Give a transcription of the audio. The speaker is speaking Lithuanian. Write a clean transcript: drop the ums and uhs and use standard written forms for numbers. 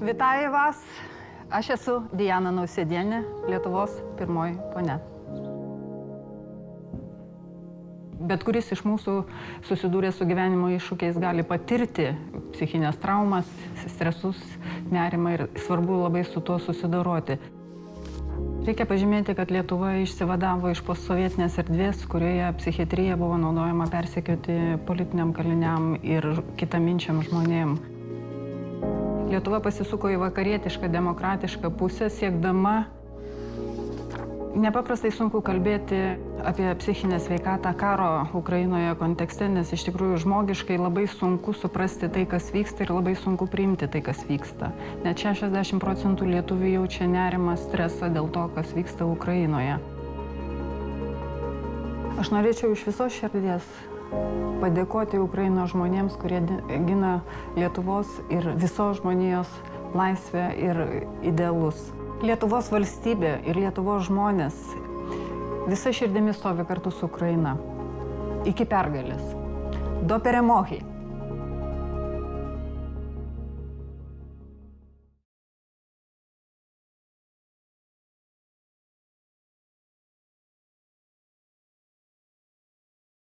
Вітаю вас. Aš esu Diana Nausėdienė, Lietuvos pirmoji ponia. Bet kuris iš mūsų susidūrė su gyvenimo iššūkiais gali patirti psichinės traumas, stresus, nerimą ir svarbu labai su tuo susidoroti. Reikia pažymėti, kad Lietuva išsivadavo iš postsovietinės erdvės, kurioje psichiatrija buvo naudojama persekioti politiniam kaliniam ir kitaminčiam žmonėm. Lietuva pasisuko į vakarietišką, demokratišką pusę, siekdama. Nepaprastai sunku kalbėti apie psichinę sveikatą karo Ukrainoje kontekste, nes iš tikrųjų žmogiškai labai sunku suprasti tai, kas vyksta ir labai sunku priimti tai, kas vyksta. Net 60% lietuvių jaučia nerimą, stresą dėl to, kas vyksta Ukrainoje. Aš norėčiau iš visos širdies padėkoti Ukrainos žmonėms, kurie gina Lietuvos ir visos žmonijos laisvę ir idealus. Lietuvos valstybė ir Lietuvos žmonės visa širdimi stovi kartu su Ukraina. Iki pergalės. Do peremohi.